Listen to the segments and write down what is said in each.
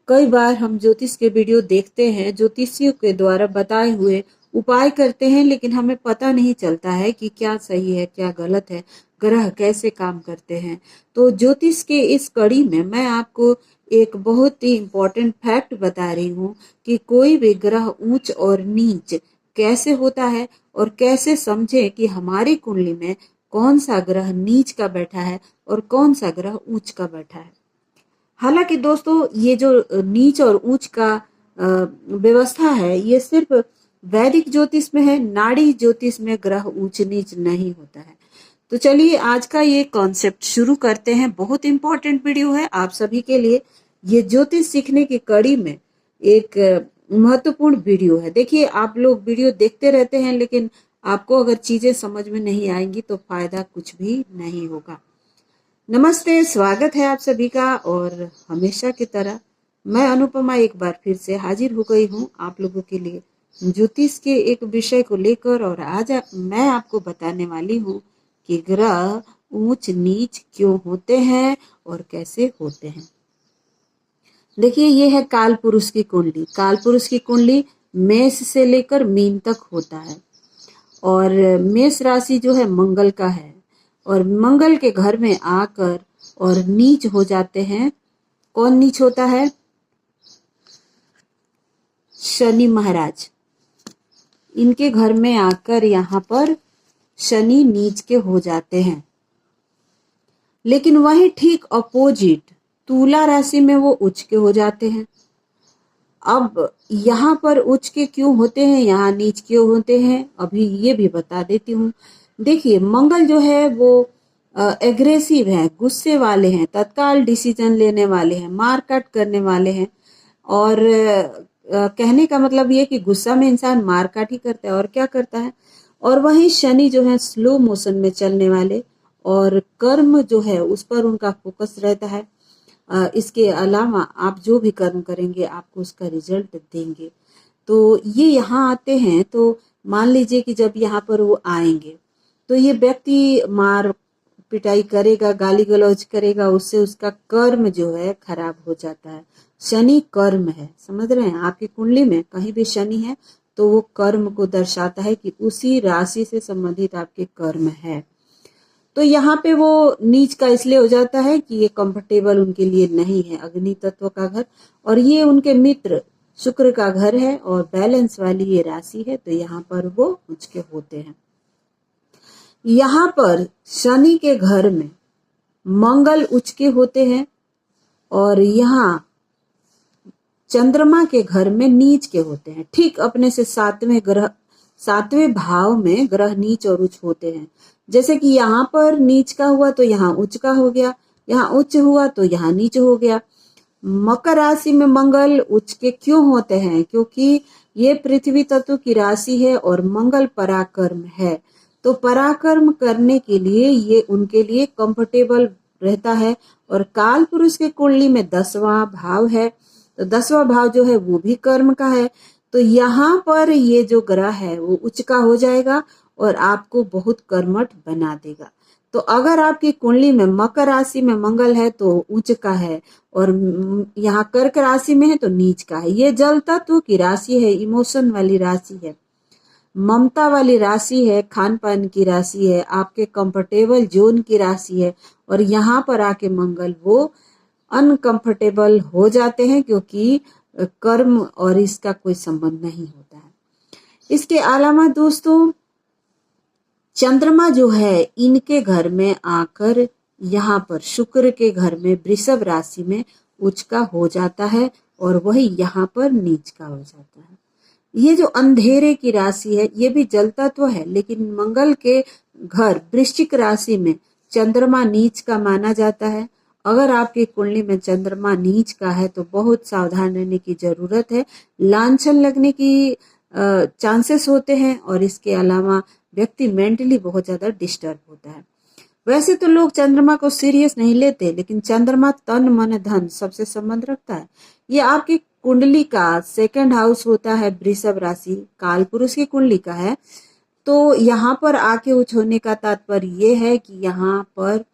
कई बार हम ज्योतिष के वीडियो देखते हैं, ज्योतिषियों के द्वारा बताए हुए उपाय करते हैं, लेकिन हमें पता नहीं चलता है कि क्या सही है क्या गलत है, ग्रह कैसे काम करते हैं। तो ज्योतिष के इस कड़ी में मैं आपको एक बहुत ही इम्पोर्टेंट फैक्ट बता रही हूँ कि कोई भी ग्रह ऊंच और नीच कैसे होता है और कैसे समझे कि हमारी कुंडली में कौन सा ग्रह नीच का बैठा है और कौन सा ग्रह ऊंच का बैठा है। हालांकि दोस्तों, ये जो नीच और ऊंच का व्यवस्था है, ये सिर्फ वैदिक ज्योतिष में है। नाड़ी ज्योतिष में ग्रह ऊंच नीच नहीं होता है। तो चलिए आज का ये कॉन्सेप्ट शुरू करते हैं। बहुत इंपॉर्टेंट वीडियो है आप सभी के लिए। ये ज्योतिष सीखने की कड़ी में एक महत्वपूर्ण वीडियो है। देखिए, आप लोग वीडियो देखते रहते हैं, लेकिन आपको अगर चीजें समझ में नहीं आएंगी तो फायदा कुछ भी नहीं होगा। नमस्ते, स्वागत है आप सभी का। और हमेशा की तरह मैं अनुपमा एक बार फिर से हाजिर हो गई हूँ आप लोगों के लिए ज्योतिष के एक विषय को लेकर। और आज मैं आपको बताने वाली हूँ कि ग्रह ऊंच नीच क्यों होते हैं और कैसे होते हैं। देखिए, ये है काल पुरुष की कुंडली। काल पुरुष की कुंडली मेष से लेकर मीन तक होता है। और मेष राशि जो है मंगल का है, और मंगल के घर में आकर और नीच हो जाते हैं। कौन नीच होता है? शनि महाराज। इनके घर में आकर यहाँ पर शनि नीच के हो जाते हैं। लेकिन वही ठीक अपोजिट तुला राशि में वो उच्च के हो जाते हैं। अब यहाँ पर उच्च के क्यों होते हैं, यहाँ नीच क्यों होते हैं, अभी ये भी बता देती हूँ। देखिए, मंगल जो है वो एग्रेसिव है, गुस्से वाले हैं, तत्काल डिसीजन लेने वाले हैं, मार काट करने वाले हैं। और कहने का मतलब ये कि गुस्सा में इंसान मार काट ही करता है और क्या करता है। और वहीं शनि जो है स्लो मोशन में चलने वाले, और कर्म जो है उस पर उनका फोकस रहता है। इसके अलावा आप जो भी कर्म करेंगे आपको उसका रिजल्ट देंगे। तो ये यहाँ आते हैं, तो मान लीजिए कि जब यहाँ पर वो आएंगे तो ये व्यक्ति मार पिटाई करेगा, गाली गलौज करेगा, उससे उसका कर्म जो है खराब हो जाता है। शनि कर्म है, समझ रहे हैं? आपकी कुंडली में कहीं भी शनि है तो वो कर्म को दर्शाता है कि उसी राशि से संबंधित आपके कर्म है। तो यहाँ पे वो नीच का इसलिए हो जाता है कि ये कंफर्टेबल उनके लिए नहीं है, अग्नि तत्व का घर, और ये उनके मित्र शुक्र का घर है, और बैलेंस वाली ये राशि है, तो यहाँ पर वो उच्च के होते हैं। यहाँ पर शनि के घर में मंगल उच्च के होते हैं, और यहाँ चंद्रमा के घर में नीच के होते हैं। ठीक अपने से सातवें भाव में ग्रह नीच और उच्च होते हैं। जैसे कि यहाँ पर नीच का हुआ तो यहाँ उच्च का हो गया, यहाँ उच्च हुआ तो यहाँ नीच हो गया। मकर राशि में मंगल उच्च के क्यों होते हैं? क्योंकि ये पृथ्वी तत्व की राशि है और मंगल पराक्रम है। तो पराक्रम करने के लिए ये उनके लिए कंफर्टेबल रहता है। और काल पुरुष के कुंडली में 10वां भाव है, तो 10वां भाव जो है वो भी कर्म का है। तो यहाँ पर ये जो ग्रह है वो उच्च का हो जाएगा और आपको बहुत कर्मठ बना देगा। तो अगर आपकी कुंडली में मकर राशि में मंगल है तो उच्च का है, और यहाँ कर्क राशि में है तो नीच का है। ये जल तत्व की राशि है, इमोशन वाली राशि है, ममता वाली राशि है, खान पान की राशि है, आपके कंफर्टेबल जोन की राशि है। और यहाँ पर आके मंगल वो अनकंफर्टेबल हो जाते हैं, क्योंकि कर्म और इसका कोई संबंध नहीं होता है। इसके अलावा दोस्तों, चंद्रमा जो है इनके घर में आकर यहाँ पर शुक्र के घर में वृषभ राशि में उच्च का हो जाता है, और वही यहाँ पर नीच का हो जाता है। ये जो अंधेरे की राशि है ये भी जल तत्व है, लेकिन मंगल के घर वृश्चिक राशि में चंद्रमा नीच का माना जाता है। अगर आपकी कुंडली में चंद्रमा नीच का है तो बहुत सावधान रहने की जरूरत है। लांछन लगने की चांसेस होते हैं, और इसके अलावा व्यक्ति मेंटली बहुत ज्यादा डिस्टर्ब होता है। वैसे तो लोग चंद्रमा को सीरियस नहीं लेते, लेकिन चंद्रमा तन मन धन सबसे संबंध रखता है। ये आपकी कुंडली का सेकंड हाउस होता है, वृषभ राशि काल पुरुष की कुंडली का है। तो यहाँ पर आके उच्च होने का तात्पर्य ये है कि यहाँ पर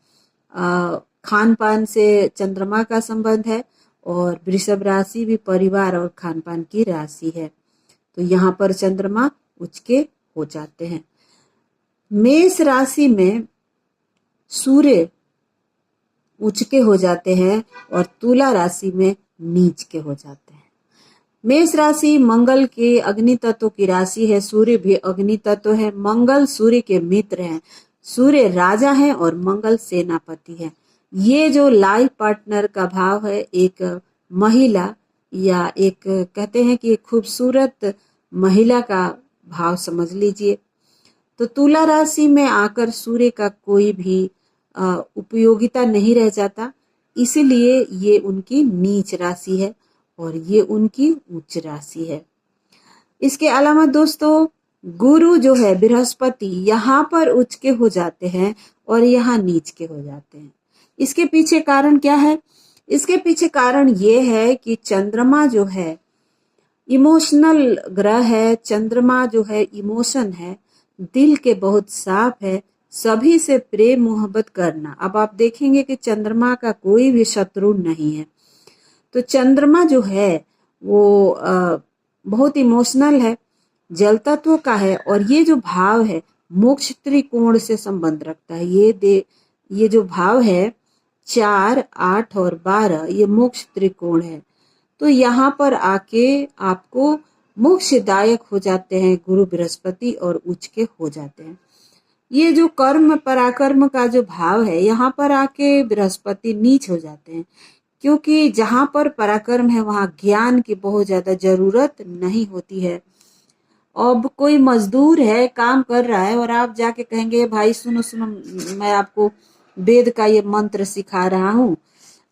खान पान से चंद्रमा का संबंध है, और वृषभ राशि भी परिवार और खान पान की राशि है। तो यहाँ पर चंद्रमा उच्च के हो जाते हैं। मेष राशि में सूर्य उच्च के हो जाते हैं और तुला राशि में नीच के हो जाते हैं। मेष राशि मंगल के अग्नि तत्व की राशि है। सूर्य भी अग्नि तत्व है। मंगल सूर्य के मित्र हैं। सूर्य राजा है और मंगल सेनापति है। ये जो लाइफ पार्टनर का भाव है, एक महिला या एक कहते हैं कि एक खूबसूरत महिला का भाव समझ लीजिए। तो तुला राशि में आकर सूर्य का कोई भी उपयोगिता नहीं रह जाता, इसीलिए ये उनकी नीच राशि है और ये उनकी उच्च राशि है। इसके अलावा दोस्तों गुरु जो है बृहस्पति यहाँ पर उच्च के हो जाते हैं और यहाँ नीच के हो जाते हैं। इसके पीछे कारण क्या है? इसके पीछे कारण ये है कि चंद्रमा जो है इमोशनल ग्रह है। चंद्रमा जो है इमोशन है, दिल के बहुत साफ है, सभी से प्रेम मोहब्बत करना। अब आप देखेंगे कि चंद्रमा का कोई भी शत्रु नहीं है। तो चंद्रमा जो है वो बहुत इमोशनल है, जल तत्व का है और ये जो भाव है मोक्ष त्रिकोण से संबंध रखता है। ये जो भाव है 4, 8 और 12 ये मोक्ष त्रिकोण है। तो यहाँ पर आके आपको मोक्षदायक हो जाते हैं गुरु बृहस्पति और उच्च के हो जाते हैं। ये जो कर्म पराक्रम का जो भाव है यहाँ पर आके बृहस्पति नीच हो जाते हैं, क्योंकि जहाँ पर पराक्रम है वहाँ ज्ञान की बहुत ज्यादा जरूरत नहीं होती है। अब कोई मजदूर है, काम कर रहा है और आप जाके कहेंगे भाई सुनो सुनो, मैं आपको वेद का ये मंत्र सिखा रहा हूँ,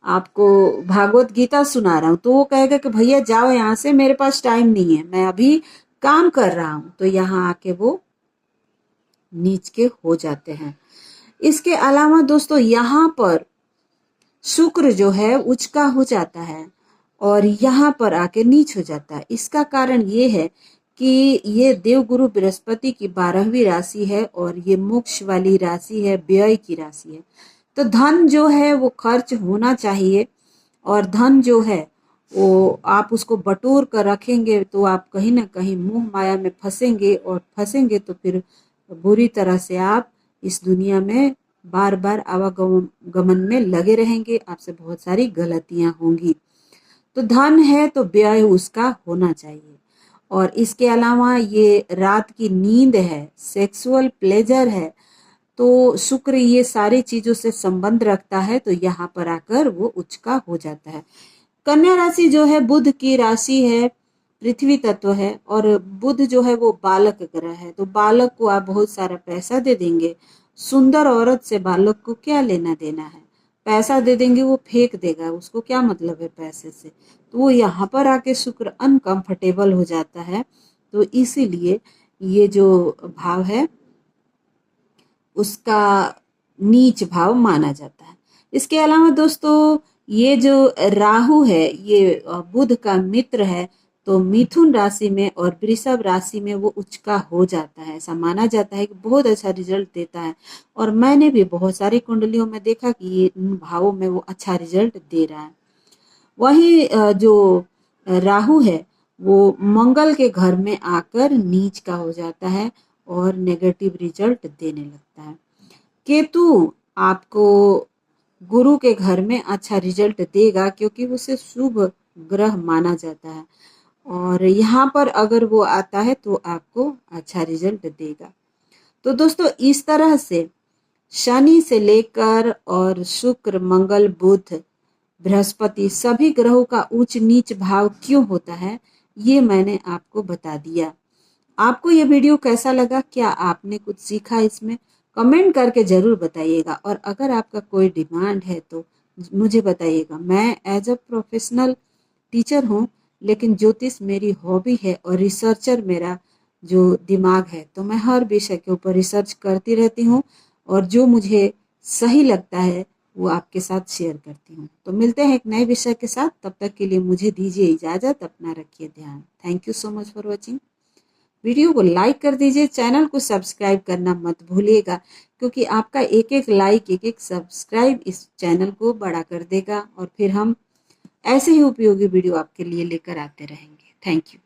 आपको भागवत गीता सुना रहा हूँ, तो वो कहेगा कि भैया जाओ यहाँ से, मेरे पास टाइम नहीं है, मैं अभी काम कर रहा हूँ। तो यहाँ आके वो नीच के हो जाते हैं। इसके अलावा दोस्तों यहाँ पर शुक्र जो है उच्च का हो जाता है और यहाँ पर आके नीच हो जाता है। इसका कारण ये है कि ये देवगुरु बृहस्पति की 12वीं राशि है और ये मोक्ष वाली राशि है, व्यय की राशि है। तो धन जो है वो खर्च होना चाहिए और धन जो है वो आप उसको बटोर कर रखेंगे तो आप कहीं ना कहीं मोह माया में फंसेंगे और फंसेंगे तो फिर बुरी तरह से आप इस दुनिया में बार बार आवागमन में लगे रहेंगे, आपसे बहुत सारी गलतियां होंगी। तो धन है तो व्यय उसका होना चाहिए। और इसके अलावा ये रात की नींद है, सेक्सुअल प्लेजर है, तो शुक्र ये सारी चीजों से संबंध रखता है, तो यहाँ पर आकर वो उच्च का हो जाता है। कन्या राशि जो है बुध की राशि है, पृथ्वी तत्व है और बुध जो है वो बालक ग्रह है। तो बालक को आप बहुत सारा पैसा दे देंगे, सुंदर औरत से बालक को क्या लेना देना है, पैसा दे देंगे वो फेंक देगा, उसको क्या मतलब है पैसे से। तो वो यहाँ पर आके शुक्र अनकंफर्टेबल हो जाता है, तो इसीलिए ये जो भाव है उसका नीच भाव माना जाता है। इसके अलावा दोस्तों ये जो राहु है ये बुध का मित्र है, तो मिथुन राशि में और वृषभ राशि में वो उच्च का हो जाता है। ऐसा माना जाता है कि बहुत अच्छा रिजल्ट देता है और मैंने भी बहुत सारी कुंडलियों में देखा कि ये इन भावों में वो अच्छा रिजल्ट दे रहा है। वही जो राहु है वो मंगल के घर में आकर नीच का हो जाता है और नेगेटिव रिजल्ट देने लगता है। केतु आपको गुरु के घर में अच्छा रिजल्ट देगा क्योंकि उसे शुभ ग्रह माना जाता है और यहाँ पर अगर वो आता है तो आपको अच्छा रिजल्ट देगा। तो दोस्तों इस तरह से शनि से लेकर और शुक्र, मंगल, बुध, बृहस्पति सभी ग्रहों का उच्च नीच भाव क्यों होता है ये मैंने आपको बता दिया। आपको ये वीडियो कैसा लगा? क्या आपने कुछ सीखा इसमें? कमेंट करके जरूर बताइएगा और अगर आपका कोई डिमांड है तो मुझे बताइएगा। मैं एज अ प्रोफेशनल टीचर हूँ, लेकिन ज्योतिष मेरी हॉबी है और रिसर्चर मेरा जो दिमाग है, तो मैं हर विषय के ऊपर रिसर्च करती रहती हूँ और जो मुझे सही लगता है वो आपके साथ शेयर करती हूँ। तो मिलते हैं एक नए विषय के साथ, तब तक के लिए मुझे दीजिए इजाज़त। अपना रखिए ध्यान। Thank you so much for watching. Video को लाइक कर दीजिए, चैनल को सब्सक्राइब करना मत भूलिएगा क्योंकि आपका एक एक लाइक, एक एक सब्सक्राइब इस चैनल को बड़ा कर देगा और फिर हम ऐसे ही उपयोगी वीडियो आपके लिए लेकर आते रहेंगे। Thank you.